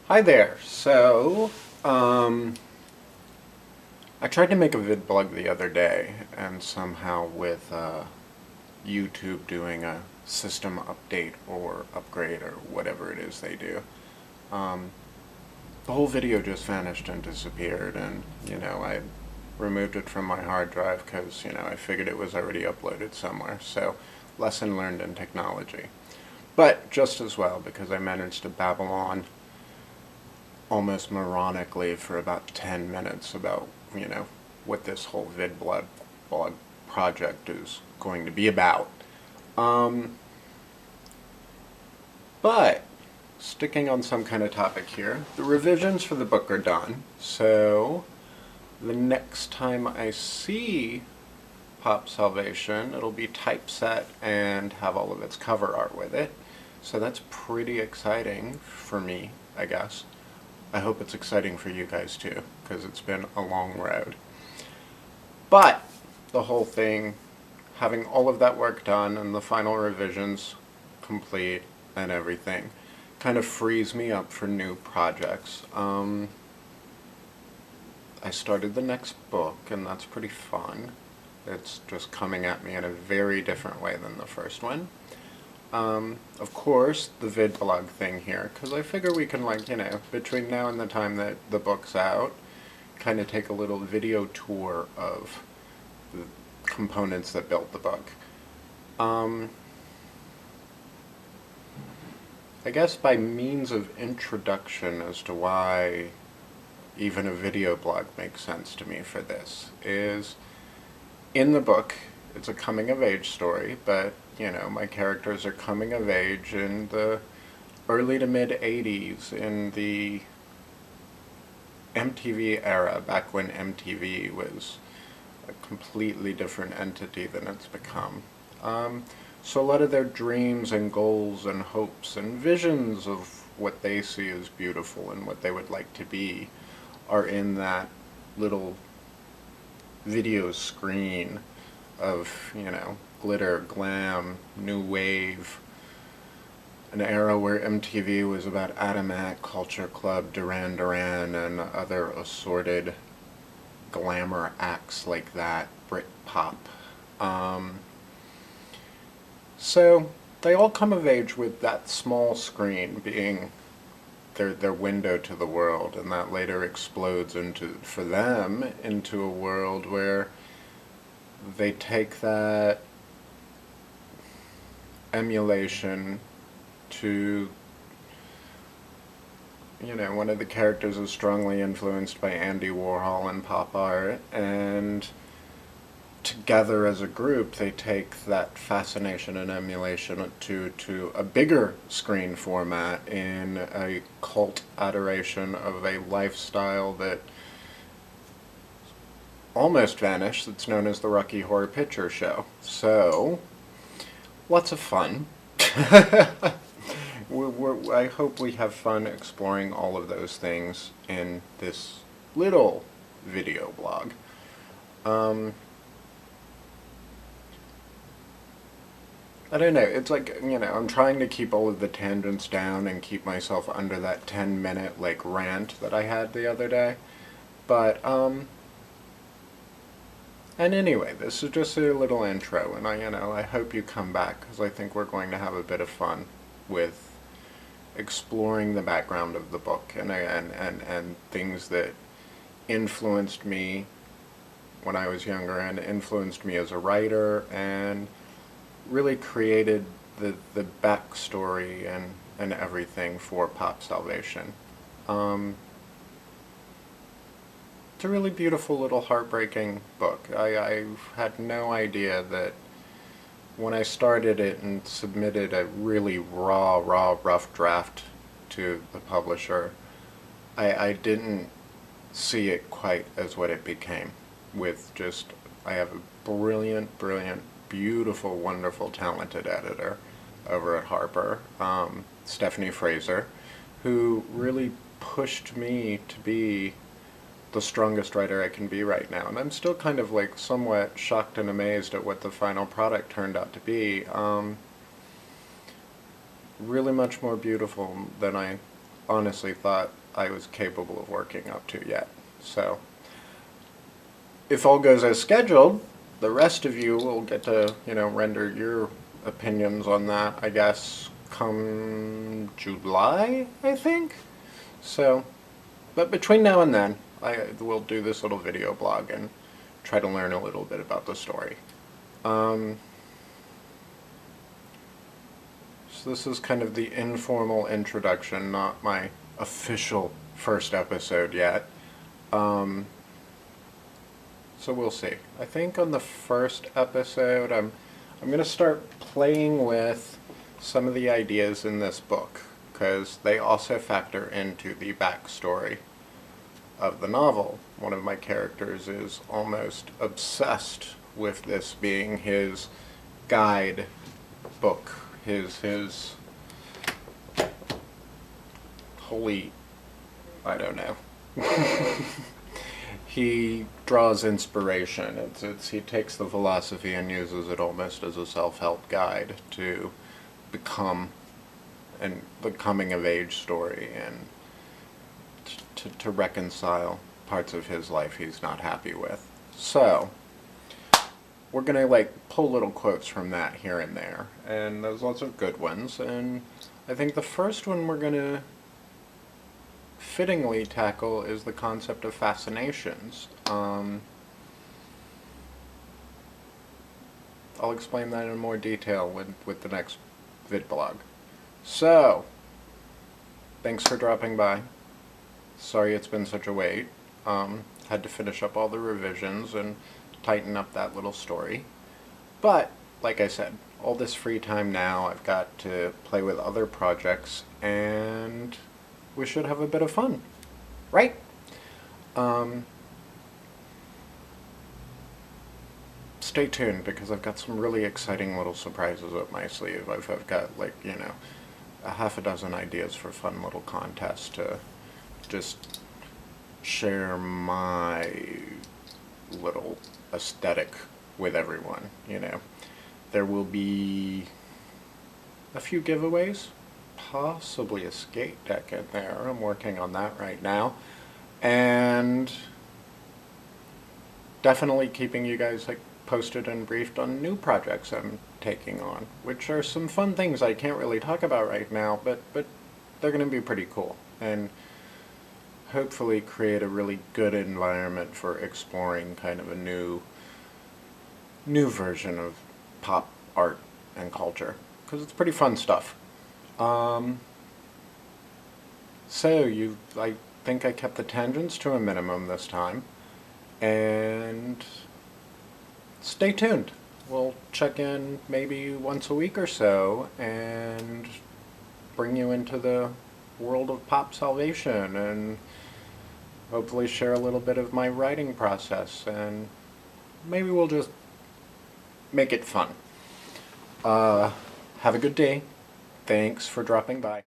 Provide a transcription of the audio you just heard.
Hi there. I tried to make a vidblog the other day, and somehow with YouTube doing a system update or upgrade or whatever it is they do, the whole video just vanished and disappeared, and, I removed it from my hard drive because, I figured it was already uploaded somewhere, so lesson learned in technology. But just as well, because I managed to babble on almost moronically for about 10 minutes about, what this whole vidblog blog project is going to be about. But sticking on some kind of topic here, the revisions for the book are done, so the next time I see Pop Salvation, it'll be typeset and have all of its cover art with it. So that's pretty exciting for me, I guess. I hope it's exciting for you guys too, because it's been a long road. But the whole thing, having all of that work done and the final revisions complete and everything, kind of frees me up for new projects. I started the next book, and that's pretty fun. It's just coming at me in a very different way than the first one. Of course, the vidblog thing here, because I figure we can, between now and the time that the book's out, kind of take a little video tour of the components that built the book. I guess by means of introduction as to why even a video blog makes sense to me for this is, in the book, it's a coming-of-age story, but my characters are coming of age in the early to mid-'80s in the MTV era, back when MTV was a completely different entity than it's become. So a lot of their dreams and goals and hopes and visions of what they see as beautiful and what they would like to be are in that little video screen of, glitter, glam, new wave, an era where MTV was about Atomac, Culture Club, Duran Duran, and other assorted glamour acts like that, Britpop. So they all come of age with that small screen being their window to the world, and that later explodes for them, into a world where they take that emulation to, one of the characters is strongly influenced by Andy Warhol and pop art, and together as a group they take that fascination and emulation to a bigger screen format in a cult adoration of a lifestyle that almost vanished, that's known as the Rocky Horror Picture Show. So, lots of fun. I hope we have fun exploring all of those things in this little video blog. I don't know, it's like, I'm trying to keep all of the tangents down and keep myself under that 10-minute, rant that I had the other day. But, and anyway, this is just a little intro, and I hope you come back, because I think we're going to have a bit of fun with exploring the background of the book and things that influenced me when I was younger and influenced me as a writer and really created the backstory and everything for Pop Salvation. It's a really beautiful little heartbreaking book. I had no idea that when I started it and submitted a really raw, rough draft to the publisher, I didn't see it quite as what it became. I have a brilliant, beautiful, wonderful, talented editor over at Harper, Stephanie Fraser, who really pushed me to be the strongest writer I can be right now. And I'm still kind of somewhat shocked and amazed at what the final product turned out to be. Really much more beautiful than I honestly thought I was capable of working up to yet. So, if all goes as scheduled, the rest of you will get to, render your opinions on that, I guess, come July, I think? So, but between now and then, I will do this little video blog and try to learn a little bit about the story. So this is kind of the informal introduction, not my official first episode yet. So we'll see. I think on the first episode, I'm going to start playing with some of the ideas in this book, because they also factor into the backstory of the novel. One of my characters is almost obsessed with this being his guide book, his holy, I don't know. He draws inspiration. He takes the philosophy and uses it almost as a self-help guide to become the coming of age story, and to reconcile parts of his life he's not happy with. So we're gonna pull little quotes from that here and there, and there's lots of good ones, and I think the first one we're gonna fittingly tackle is the concept of fascinations. I'll explain that in more detail with the next vidblog. So, thanks for dropping by. Sorry it's been such a wait. Had to finish up all the revisions and tighten up that little story. But, like I said, all this free time now, I've got to play with other projects, and we should have a bit of fun, right? Stay tuned, because I've got some really exciting little surprises up my sleeve. I've got a half a dozen ideas for fun little contests to just share my little aesthetic with everyone. There will be a few giveaways, possibly a skate deck in there. I'm working on that right now, and definitely keeping you guys posted and briefed on new projects I'm taking on, which are some fun things I can't really talk about right now, but they're going to be pretty cool, and hopefully create a really good environment for exploring kind of a new version of pop art and culture, because it's pretty fun stuff. So I think I kept the tangents to a minimum this time, and stay tuned. We'll check in maybe once a week or so and bring you into the world of pop salvation, and hopefully share a little bit of my writing process, and maybe we'll just make it fun. Have a good day. Thanks for dropping by.